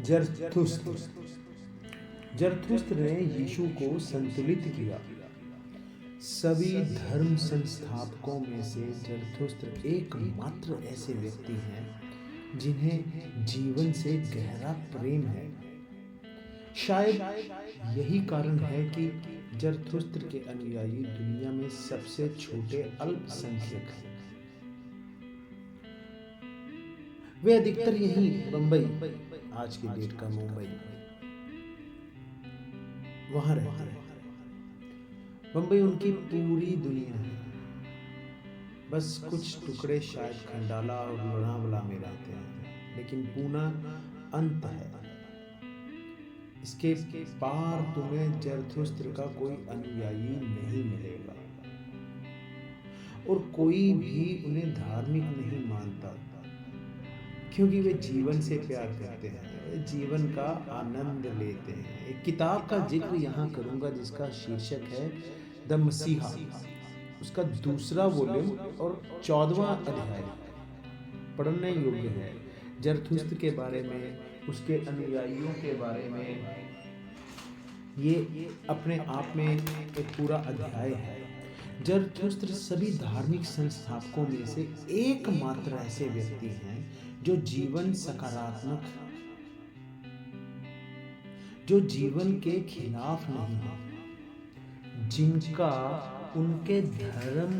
जरथुस्त्र जरथुस्त्र ने यीशु को संतुलित किया। सभी धर्म संस्थापकों में से जरथुस्त्र एकमात्र ऐसे व्यक्ति हैं जिन्हें जीवन से गहरा प्रेम है। शायद यही कारण है कि जरथुस्त्र के अनुयायी दुनिया में सबसे छोटे अल्पसंख्यक हैं। वे अधिकतर यही बंबई, आज की डेट का मुंबई, वहां रहते हैं। बंबई उनकी पूरी दुनिया है। बस कुछ टुकड़े शायद खंडाला और लोनावला में रहते हैं, लेकिन पूना अंत है। इसके पार तुम्हें जरथुस्त्र का कोई अनुयायी नहीं मिलेगा, और कोई भी उन्हें धार्मिक नहीं मानता, क्योंकि वे जीवन से प्यार करते हैं, जीवन का आनंद लेते हैं। एक किताब का जिक्र यहाँ करूँगा जिसका शीर्षक है द मसीहा। उसका दूसरा वॉल्यूम और 14वां अध्याय पढ़ने योग्य है। जरथुस्त्र के बारे में, उसके अनुयायियों के बारे में ये अपने आप में एक पूरा अध्याय है। जरथुस्त्र सभी धार्मिक संस्थापकों में से एकमात्र ऐसे व्यक्ति हैं जो जीवन के खिलाफ नहीं है, जिनका उनके धर्म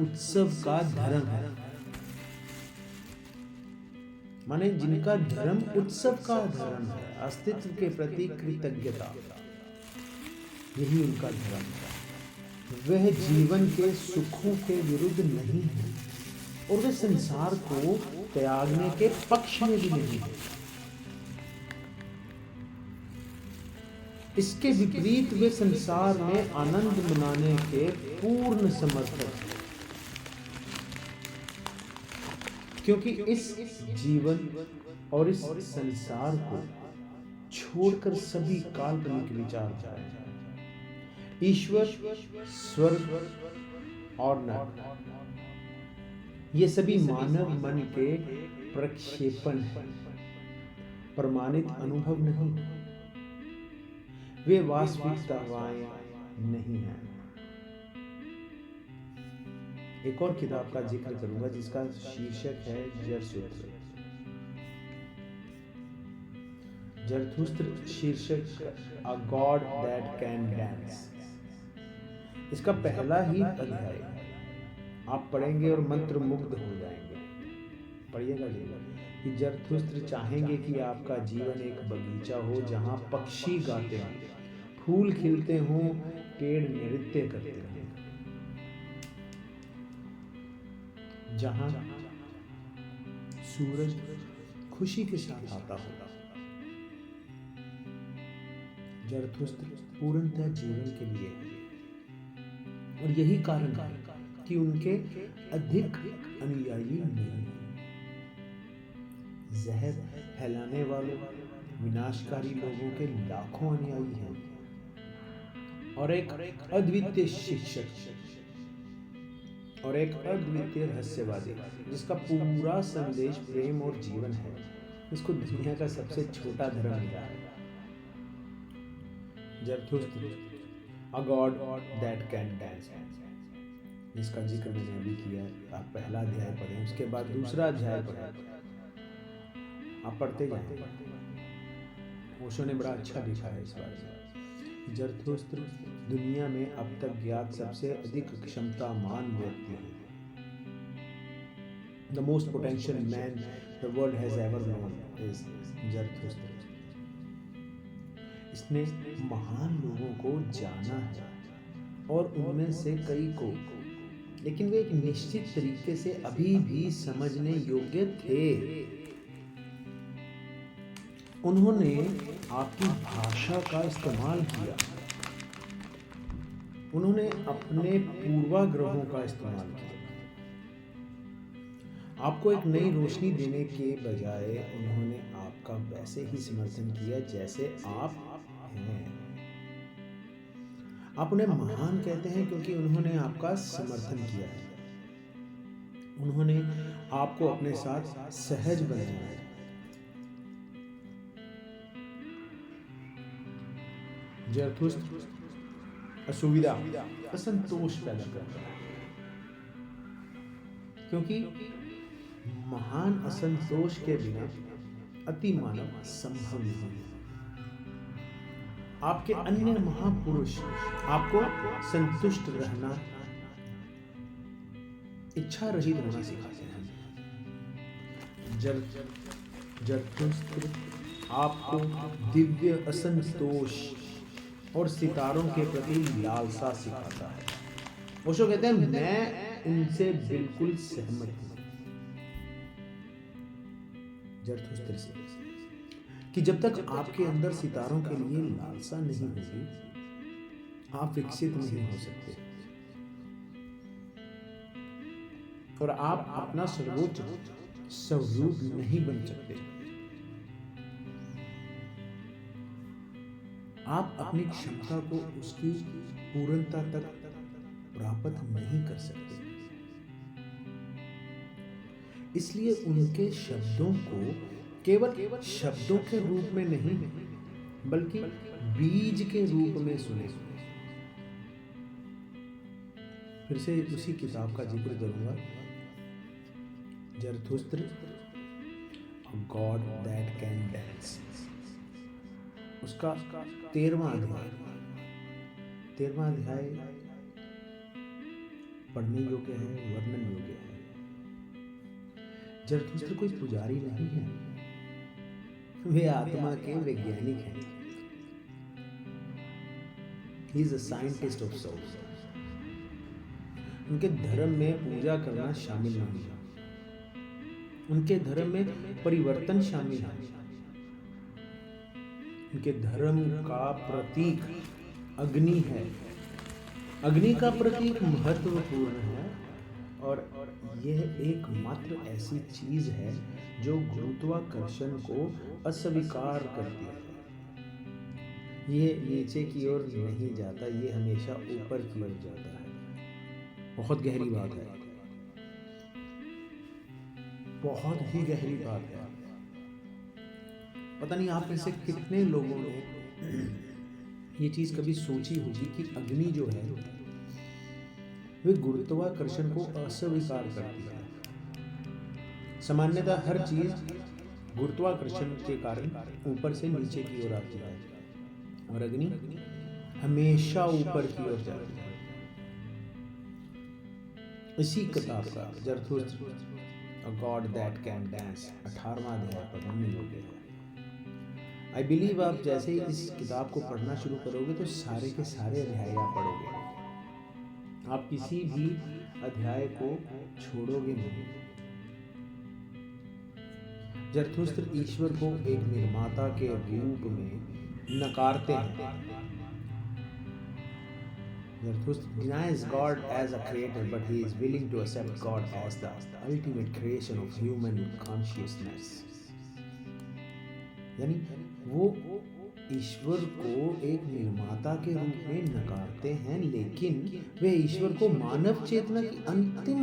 उत्सव का धर्म है। माने जिनका धर्म उत्सव का धर्म है, अस्तित्व के प्रति कृतज्ञता, यही उनका धर्म है। वह जीवन के सुखों के विरुद्ध नहीं है, और वे संसार को त्यागने के पक्ष में भी नहीं है। इसके विपरीत वे संसार में आनंद मनाने के पूर्ण समर्थक हैं, क्योंकि इस जीवन और इस संसार को छोड़कर सभी काल्पनिक विचार हैं। ईश्वर, स्वर्ग और नरक, ये सभी मानव मन के प्रक्षेपण हैं, प्रमाणित अनुभव नहीं। वे वास्तविकताएं नहीं हैं। एक और किताब का जिक्र करूंगा जिसका शीर्षक है जरथुस्त्र। जरथुस्त्र शीर्षक अ गॉड दैट कैन डांस। इसका पहला ही अध्याय आप पढ़ेंगे और मंत्र मुग्ध हो जाएंगे। पढ़िएगा कि जरथुस्त्र चाहेंगे कि आपका जीवन एक बगीचा हो जहां पक्षी गाते हों, फूल खिलते हों, पेड़ नृत्य करते हों, जहां सूरज खुशी के साथ आता होगा। जरथुस्त्र पूर्णतः जीवन के लिए है, और यही कारण है कि उनके अधिक अनुयायी नहीं हैं। जहर फैलाने वालों, विनाशकारी लोगों के लाखों अनुयायी हैं, और एक अद्वितीय शिक्षक और एक अद्वितीय रहस्यवादी जिसका पूरा संदेश प्रेम और जीवन है। इसको दुनिया का सबसे छोटा धर्म मिला है। जरथुस्त्र, अ गॉड दैट कैन डांस, जिसका जिक्र मैंने अभी किया है। आप पहला अध्याय पढ़ें, उसके बाद दूसरा अध्याय पढ़ें, आप पढ़ते जाएं। ओशो ने बड़ा अच्छा लिखा है इस बारे में। जरथुस्त्र दुनिया में अब तक ज्ञात सबसे अधिक क्षमतामान व्यक्ति है। The most potential man the world has ever known is जरथुस्त्र। इसने महान लोगों को जाना है, और उनमें से कई को, लेकिन वे एक निश्चित तरीके से अभी भी समझने योग्य थे। उन्होंने आपकी भाषा का इस्तेमाल किया, उन्होंने अपने पूर्वाग्रहों का इस्तेमाल किया। आपको एक नई रोशनी देने के बजाय उन्होंने आपका वैसे ही समर्थन किया जैसे आप हैं। आप उन्हें महान कहते हैं क्योंकि उन्होंने आपका समर्थन किया है। उन्होंने आपको अपने साथ सहज बनाया है। जरथुस्त्र असुविधा, असंतोष पैदा करता है, क्योंकि महान असंतोष के बिना अति मानव संभव नहीं है। आपके अन्य महापुरुष आपको संतुष्ट रहना, इच्छा रहित होना सिखाते हैं। जरथुस्त्र आपको दिव्य असंतोष और सितारों के प्रति लालसा सिखाता है। ओशो कहते हैं मैं उनसे बिल्कुल सहमत हूं, जरथुस्त्र से, कि जब तक आपके अंदर सितारों के लिए लालसा नहीं होगी, आप विकसित नहीं हो सकते और आप अपना सर्वोच्च स्वरूप नहीं बन सकते। आप अपनी क्षमता को उसकी पूर्णता तक प्राप्त नहीं कर सकते। इसलिए उनके शब्दों को केवल शब्दों के रूप में नहीं, बल्कि बीज के रूप में सुने। फिर से उसी किताब का जिक्र करूंगा, जरथुस्त्र, A God That Can Dance, उसका 13वां अध्याय पढ़ने योग्य है, वर्णन योग्य है। जरथुस्त्र कोई पुजारी नहीं है, वे आत्मा के वैज्ञानिक हैं। He is a scientist of souls. उनके धर्म में पूजा करना शामिल नहीं है, उनके धर्म में परिवर्तन शामिल है। उनके धर्म का प्रतीक अग्नि है। अग्नि का प्रतीक महत्वपूर्ण है और यह एकमात्र ऐसी चीज है जो गुरुत्वाकर्षण को अस्वीकार करती है। यह नीचे की ओर नहीं जाता, यह हमेशा ऊपर की ओर जाता है। बहुत गहरी बात है, बहुत ही गहरी बात है। पता नहीं आप में से कितने लोगों ने ये चीज कभी सोची होगी कि अग्नि जो है वे गुरुत्वाकर्षण को अस्वीकार करती है। सामान्यतः हर चीज गुरुत्वाकर्षण के कारण ऊपर से नीचे की ओर आती है और अग्नि हमेशा ऊपर की ओर जाती है। इसी किताब का जरथुस्त्र, A God That Can Dance 18वां अध्याय पढ़ने योग्य है। आई बिलीव आप जैसे ही इस किताब को पढ़ना शुरू करोगे तो सारे के सारे अध्याय आप पढ़ोगे, आप किसी भी अध्याय को छोड़ोगे नहीं। जरथुस्त्र ईश्वर को एक निर्माता के रूप में नकारते हैं। Zarathustra denies God as a creator, but he is willing to accept God as the ultimate creation of human consciousness. यानी वो ईश्वर को एक निर्माता के रूप में नकारते हैं, लेकिन वे ईश्वर को मानव चेतना की अंतिम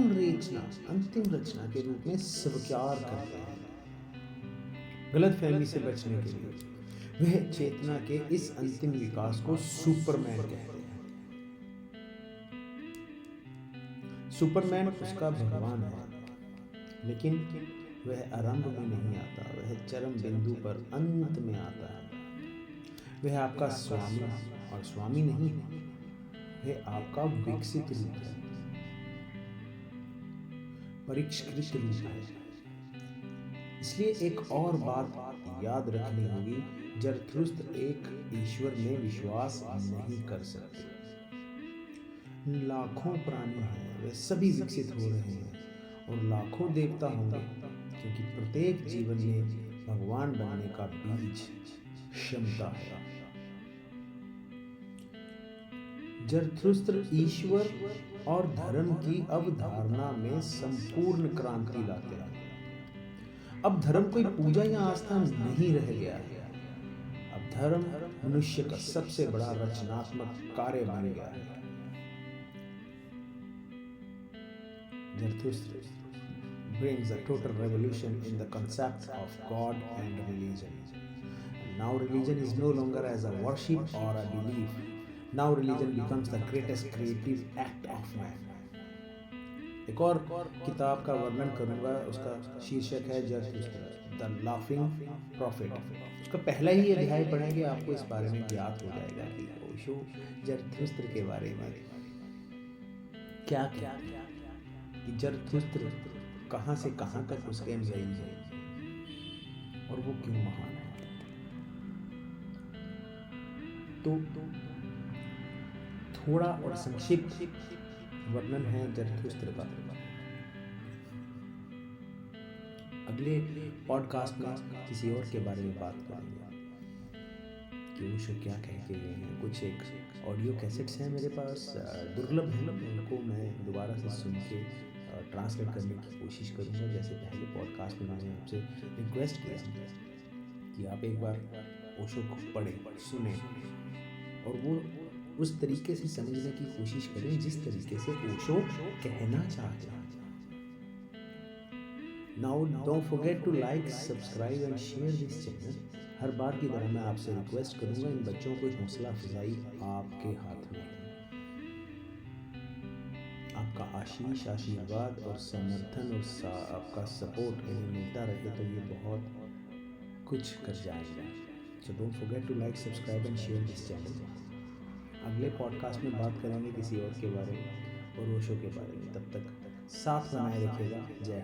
रचना के रूप में स्वीकार करते हैं। गलतफहमी से बचने के लिए वह चेतना के इस अंतिम विकास को सुपरमैन कहते हैं। सुपरमैन उसका भगवान है, लेकिन वह आरंभ में नहीं आता, वह चरम बिंदु पर अंत में आता है। वह आपका स्वामी और स्वामी नहीं, वह आपका विकसित रूप है, परिष्कृत रूप है। इसलिए एक और बात याद रखनी होगी, जरथुस्त्र एक ईश्वर में विश्वास नहीं कर सकते। लाखों प्राणी हैं, वे सभी विकसित हो रहे हैं और लाखों देवता होंगे, क्योंकि प्रत्येक जीवन में भगवान बनने का बीज क्षमता है। जरथुस्त्र ईश्वर और धर्म की अवधारणा में संपूर्ण क्रांति लाते हैं। अब धर्म कोई पूजा या आस्था नहीं रह गया है। अब धर्म मनुष्य का सबसे बड़ा रचनात्मक कार्य बन गया है। Zarathustra brings a total revolution in the concept of God and religion. Now religion is no longer as a worship or a belief. Now religion becomes the greatest creative act of man. एक और किताब का वर्णन करूंगा, उसका शीर्षक है जरथुस्त्र the laughing profit. उसका पहला ही अध्याय पढ़ेंगे आपको इस बारे में ज्ञात हो जाएगा कि ओशो जरथुस्त्र के बारे में क्या क्या कि जरथुस्त्र कहाँ से कहाँ तक उसके अनुयायी है और वो क्यों महान है। तो थोड़ा और संक्षिप्त वर्णन है जरथुस्त्र का। अगले पॉडकास्ट में किसी और के बारे में बात करेंगे कि ओशो क्या कह के गए हैं। कुछ एक ऑडियो कैसेट्स हैं मेरे पास, दुर्लभ हैं, उनको मैं दोबारा से सुन के ट्रांसलेट करने की कोशिश करूँगा। जैसे पहले पॉडकास्ट में मैंने आपसे रिक्वेस्ट किया कि आप एक बार ओशो को पढ़ें, सुने और वो उस तरीके से समझने की कोशिश करें जिस तरीके से ओशो कहना चाहते हैं। Now don't forget to like, subscribe and share this channel. हर बार की तरह मैं आपसे रिक्वेस्ट करूंगा, इन बच्चों को हौसला अफजाई आपके हाथ में है। आपका आशीष, आशीर्वाद और समर्थन और आपका सपोर्ट इन्हें मिलता रहे तो ये बहुत कुछ कर जाएगा। So don't forget to like, subscribe and share this channel. अगले पॉडकास्ट में बात करेंगे किसी और के बारे में और ओशो के बारे में। तब तक साथ बनाए रखिएगा। जय